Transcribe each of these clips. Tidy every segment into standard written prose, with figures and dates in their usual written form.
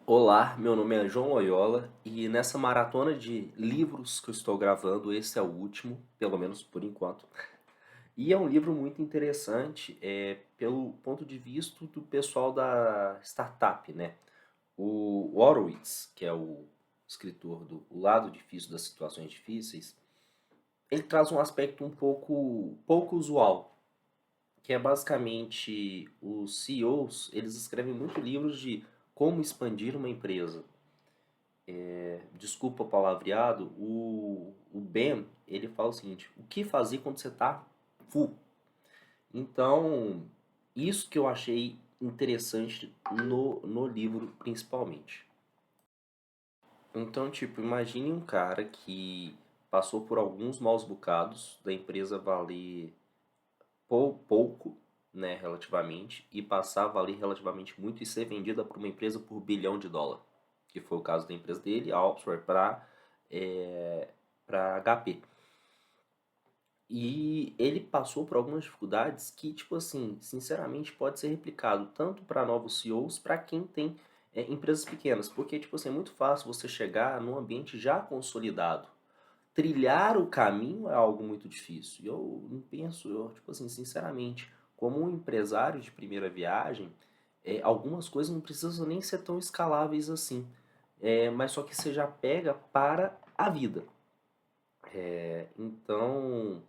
Olá, meu nome é João Loyola e nessa maratona de livros que eu estou gravando, esse é o último, pelo menos por enquanto. E é um livro muito interessante, pelo ponto de vista do pessoal da startup, né? O Horowitz, que é o escritor do O Lado Difícil das Situações Difíceis, ele traz um aspecto um pouco usual, que é basicamente os CEOs, eles escrevem muito livros de como expandir uma empresa. Desculpa o palavreado, o Ben, ele fala o seguinte, o que fazer quando você tá full? Então, isso que eu achei interessante no livro, principalmente. Então, tipo, imagine um cara que passou por alguns maus bocados da empresa valer pouco, né, relativamente, e passar a valer relativamente muito e ser vendida para uma empresa por US$ 1 bilhão, que foi o caso da empresa dele, a Opsware, para HP. E ele passou por algumas dificuldades que, tipo assim, sinceramente pode ser replicado tanto para novos CEOs, para quem tem empresas pequenas, porque, tipo assim, é muito fácil você chegar num ambiente já consolidado. Trilhar o caminho é algo muito difícil. E eu não penso, tipo assim, sinceramente, como um empresário de primeira viagem, algumas coisas não precisam nem ser tão escaláveis assim. Mas só que você já pega para a vida. Então,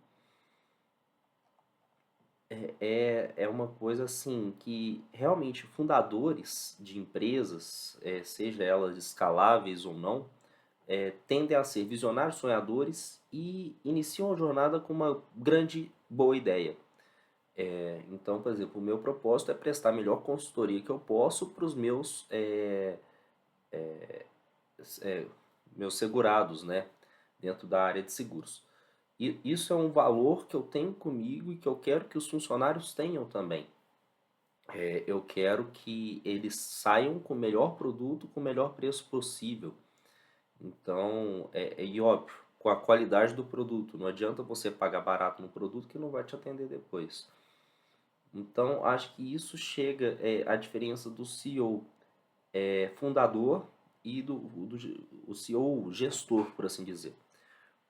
é uma coisa assim que realmente fundadores de empresas, seja elas escaláveis ou não, tendem a ser visionários, sonhadores e iniciam a jornada com uma grande boa ideia. Então, por exemplo, o meu propósito é prestar a melhor consultoria que eu posso para os é, meus segurados, né, dentro da área de seguros. E isso é um valor que eu tenho comigo e que eu quero que os funcionários tenham também. Eu quero que eles saiam com o melhor produto, com o melhor preço possível. Então, e óbvio, com a qualidade do produto. Não adianta você pagar barato no produto que não vai te atender depois. Então, acho que isso chega à diferença do CEO fundador e o CEO gestor, por assim dizer.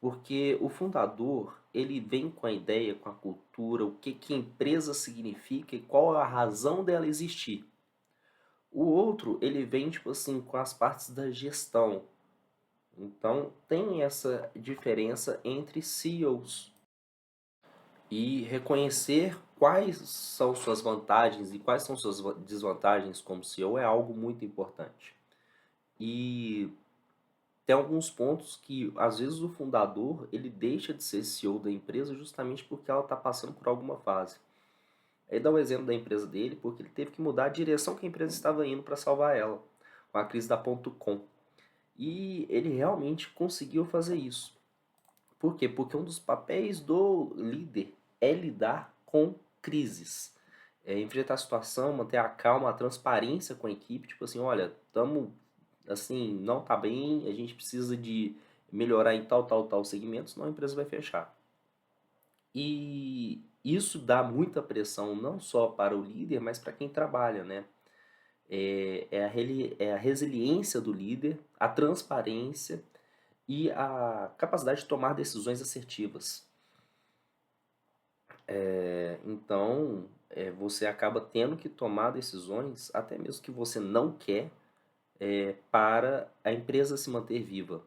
Porque o fundador, ele vem com a ideia, com a cultura, o que, que a empresa significa e qual é a razão dela existir. O outro, ele vem, tipo assim, com as partes da gestão. Então, tem essa diferença entre CEOs. E reconhecer quais são suas vantagens e quais são suas desvantagens como CEO é algo muito importante. E tem alguns pontos que, às vezes, o fundador ele deixa de ser CEO da empresa justamente porque ela está passando por alguma fase. Aí dá o exemplo da empresa dele, porque ele teve que mudar a direção que a empresa estava indo para salvar ela, com a crise da ponto .com. E ele realmente conseguiu fazer isso. Por quê? Porque um dos papéis do líder é lidar com crises. Enfrentar a situação, manter a calma, a transparência com a equipe. Tipo assim, olha, estamos assim, não tá bem, a gente precisa de melhorar em tal segmento, senão a empresa vai fechar. E isso dá muita pressão não só para o líder, mas para quem trabalha, né? É a resiliência do líder, a transparência e a capacidade de tomar decisões assertivas. Então, você acaba tendo que tomar decisões, até mesmo que você não quer, para a empresa se manter viva.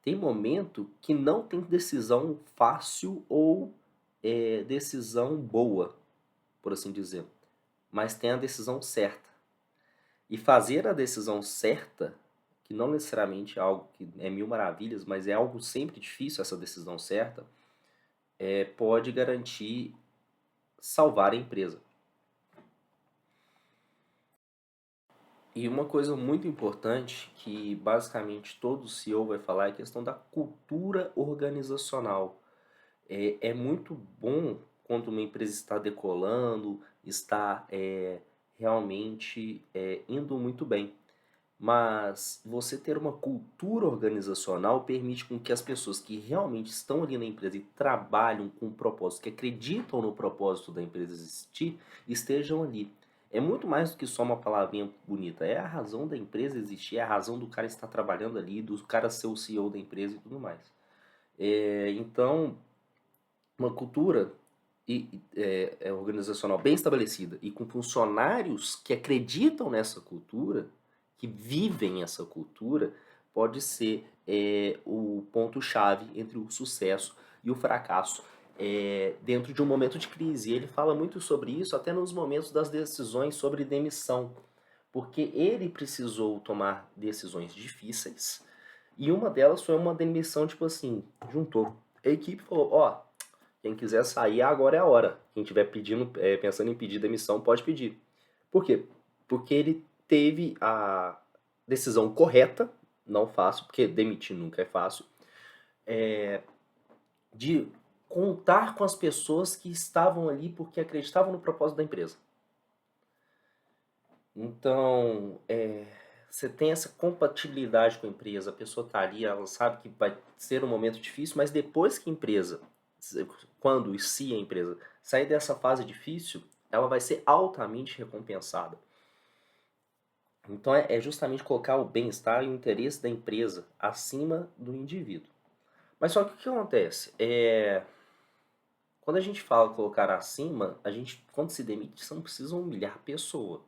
Tem momento que não tem decisão fácil ou decisão boa, por assim dizer, mas tem a decisão certa. E fazer a decisão certa, que não necessariamente é algo que é mil maravilhas, mas é algo sempre difícil essa decisão certa, pode garantir salvar a empresa. E uma coisa muito importante que basicamente todo CEO vai falar é a questão da cultura organizacional. É muito bom quando uma empresa está decolando, está realmente indo muito bem. Mas você ter uma cultura organizacional permite com que as pessoas que realmente estão ali na empresa e trabalham com um propósito, que acreditam no propósito da empresa existir, estejam ali. é muito mais do que só uma palavrinha bonita. É a razão da empresa existir, é a razão do cara estar trabalhando ali, do cara ser o CEO da empresa e tudo mais. Então, uma cultura organizacional bem estabelecida e com funcionários que acreditam nessa cultura, que vivem essa cultura, pode ser o ponto-chave entre o sucesso e o fracasso dentro de um momento de crise. E ele fala muito sobre isso até nos momentos das decisões sobre demissão, porque ele precisou tomar decisões difíceis e uma delas foi uma demissão, tipo assim, juntou a equipe e falou, ó, quem quiser sair, agora é a hora. Quem estiver pedindo, pensando em pedir demissão, pode pedir. Por quê? Porque ele teve a decisão correta, não fácil, porque demitir nunca é fácil, de contar com as pessoas que estavam ali porque acreditavam no propósito da empresa. Então, você tem essa compatibilidade com a empresa, a pessoa está ali, ela sabe que vai ser um momento difícil, mas depois que a empresa, quando e se a empresa sair dessa fase difícil, ela vai ser altamente recompensada. Então é justamente colocar o bem-estar e o interesse da empresa acima do indivíduo. Mas só que o que acontece? Quando a gente fala colocar acima, a gente, quando se demite, você não precisa humilhar a pessoa.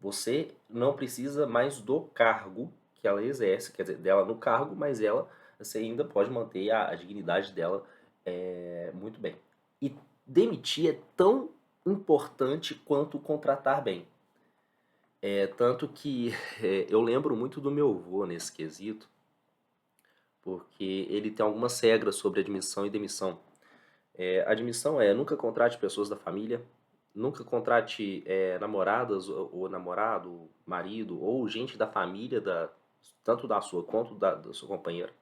Você não precisa mais do cargo que ela exerce, quer dizer, dela no cargo, mas você ainda pode manter a dignidade dela muito bem. E demitir é tão importante quanto contratar bem. Tanto que eu lembro muito do meu avô nesse quesito, porque ele tem algumas regras sobre admissão e demissão. Admissão nunca contrate pessoas da família, nunca contrate namoradas ou namorado, marido ou gente da família, tanto da sua quanto da sua companheira.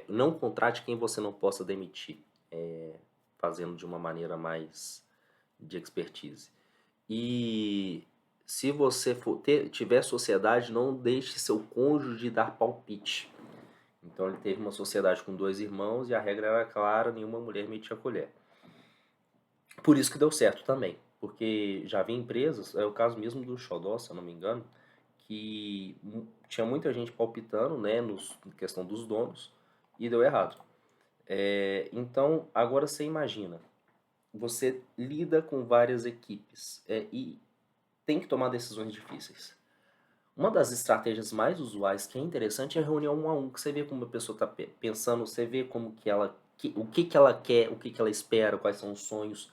Não contrate quem você não possa demitir, fazendo de uma maneira mais de expertise. E se você tiver sociedade, não deixe seu cônjuge dar palpite. Então ele teve uma sociedade com 2 irmãos e a regra era clara, nenhuma mulher metia a colher. Por isso que deu certo também, porque já vi empresas, é o caso mesmo do Xodó, se eu não me engano, que tinha muita gente palpitando, né, na questão dos donos, e deu errado. Então, agora você imagina, você lida com várias equipes e tem que tomar decisões difíceis. Uma das estratégias mais usuais que é interessante é a reunião 1 a 1, que você vê como a pessoa está pensando, você vê como que o que ela quer, o que ela espera, quais são os sonhos.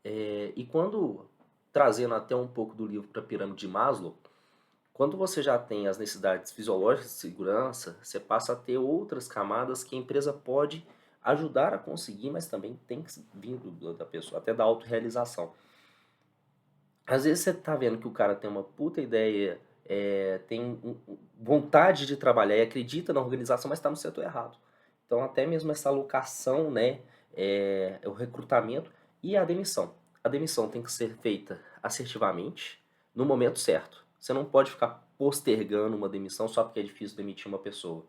E quando, trazendo até um pouco do livro para a pirâmide de Maslow, quando você já tem as necessidades fisiológicas de segurança, você passa a ter outras camadas que a empresa pode ajudar a conseguir, mas também tem que vir da pessoa, até da autorrealização. Às vezes você tá vendo que o cara tem uma puta ideia, tem vontade de trabalhar e acredita na organização, mas está no setor errado. Então até mesmo essa alocação, né, o recrutamento e a demissão. A demissão tem que ser feita assertivamente, no momento certo. Você não pode ficar postergando uma demissão só porque é difícil demitir uma pessoa.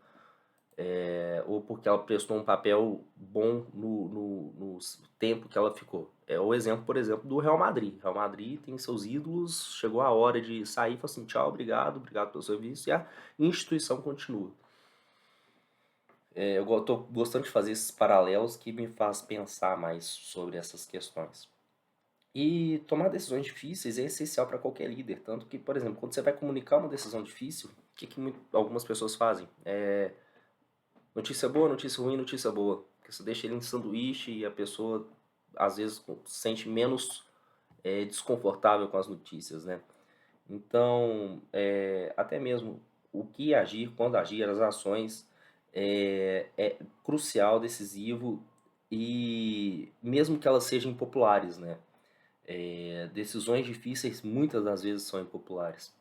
Ou porque ela prestou um papel bom no tempo que ela ficou. É o exemplo, por exemplo, do Real Madrid. Real Madrid tem seus ídolos, chegou a hora de sair e falou assim, tchau, obrigado pelo serviço, e a instituição continua. Eu estou gostando de fazer esses paralelos que me faz pensar mais sobre essas questões. E tomar decisões difíceis é essencial para qualquer líder, tanto que, por exemplo, quando você vai comunicar uma decisão difícil, o que algumas pessoas fazem? Notícia boa, notícia ruim, notícia boa. Porque você deixa ele em sanduíche e a pessoa, às vezes, se sente menos desconfortável com as notícias, né? Então, até mesmo o que agir, quando agir, as ações, é crucial, decisivo e mesmo que elas sejam impopulares, né? Decisões difíceis muitas das vezes são impopulares.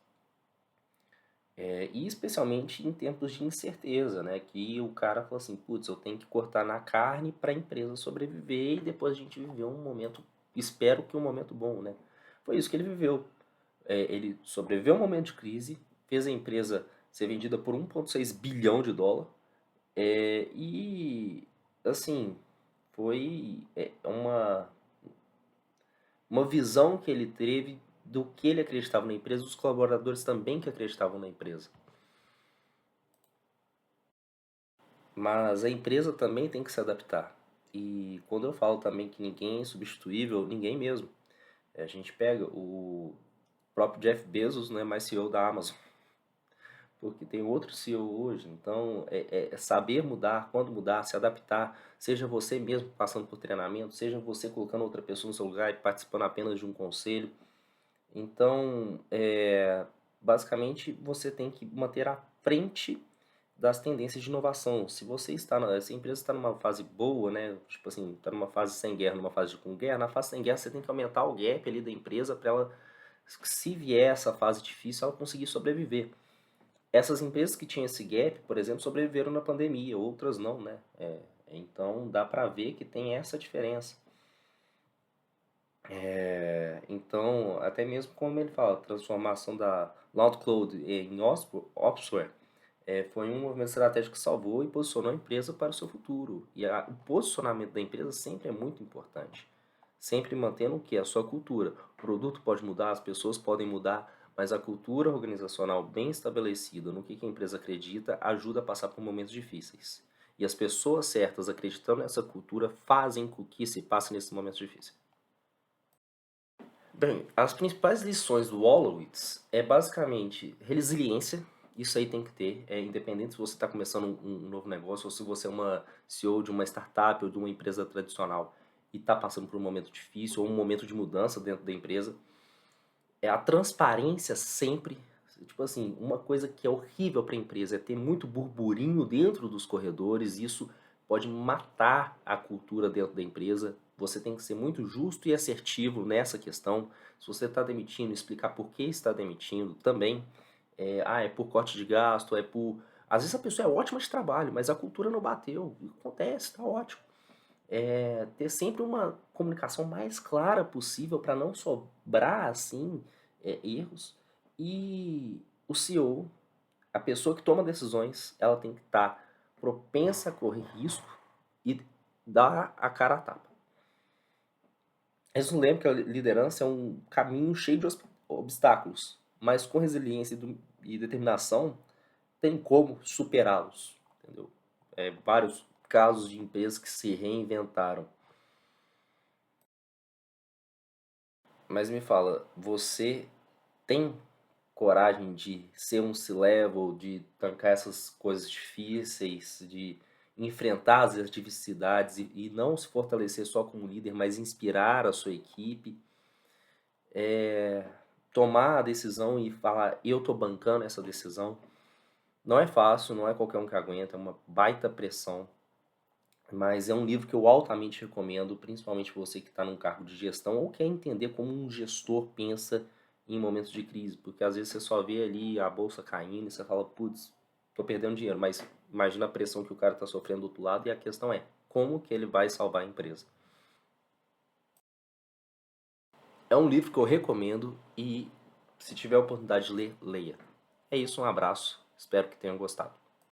E especialmente em tempos de incerteza, né? Que o cara fala assim, putz, eu tenho que cortar na carne para a empresa sobreviver e depois a gente viver um momento, espero que um momento bom, né? Foi isso que ele viveu. Ele sobreviveu a um momento de crise, fez a empresa ser vendida por 1,6 bilhão de dólar e, assim, foi uma visão que ele teve do que ele acreditava na empresa, os colaboradores também que acreditavam na empresa. Mas a empresa também tem que se adaptar. E quando eu falo também que ninguém é substituível, ninguém mesmo. A gente pega o próprio Jeff Bezos, não é mais CEO da Amazon, porque tem outro CEO hoje. Então, é saber mudar, quando mudar, se adaptar, seja você mesmo passando por treinamento, seja você colocando outra pessoa no seu lugar e participando apenas de um conselho. Então, basicamente, você tem que manter à frente das tendências de inovação. Se você está, se a empresa está numa fase boa, né, tipo assim, está numa fase sem guerra, numa fase com guerra, na fase sem guerra você tem que aumentar o gap ali da empresa para ela, se vier essa fase difícil, ela conseguir sobreviver. Essas empresas que tinham esse gap, por exemplo, sobreviveram na pandemia, outras não, né? Então dá para ver que tem essa diferença. Então, até mesmo como ele fala, a transformação da Cloud em Opsware foi um movimento estratégico que salvou e posicionou a empresa para o seu futuro. E o posicionamento da empresa sempre é muito importante. Sempre mantendo o que? A sua cultura. O produto pode mudar, as pessoas podem mudar, mas a cultura organizacional bem estabelecida no que a empresa acredita ajuda a passar por momentos difíceis. E as pessoas certas acreditando nessa cultura fazem com que se passe nesses momentos difíceis. Bem, as principais lições do Wolowitz é basicamente resiliência, isso aí tem que ter, independente se você está começando um novo negócio ou se você é uma CEO de uma startup ou de uma empresa tradicional e está passando por um momento difícil ou um momento de mudança dentro da empresa, é a transparência sempre. Tipo assim, uma coisa que é horrível para a empresa é ter muito burburinho dentro dos corredores, isso pode matar a cultura dentro da empresa. Você tem que ser muito justo e assertivo nessa questão. Se você está demitindo, explicar por que está demitindo também. É por corte de gasto, é por. Às vezes a pessoa é ótima de trabalho, mas a cultura não bateu. Acontece, tá ótimo. Ter sempre uma comunicação mais clara possível para não sobrar assim erros. E o CEO, a pessoa que toma decisões, ela tem que estar propensa a correr risco e dar a cara a tapa. Eles não lembram que a liderança é um caminho cheio de obstáculos, mas com resiliência e determinação tem como superá-los, entendeu? Vários casos de empresas que se reinventaram. Mas me fala, você tem coragem de ser um C-level, de tancar essas coisas difíceis, de enfrentar as adversidades e não se fortalecer só como líder, mas inspirar a sua equipe, tomar a decisão e falar, eu tô bancando essa decisão. Não é fácil, não é qualquer um que aguenta, é uma baita pressão, mas é um livro que eu altamente recomendo, principalmente você que está num cargo de gestão ou quer entender como um gestor pensa em momentos de crise, porque às vezes você só vê ali a bolsa caindo e você fala, putz, tô perdendo dinheiro, mas imagina a pressão que o cara está sofrendo do outro lado e a questão é, como que ele vai salvar a empresa? É um livro que eu recomendo e se tiver a oportunidade de ler, leia. É isso, um abraço, espero que tenham gostado.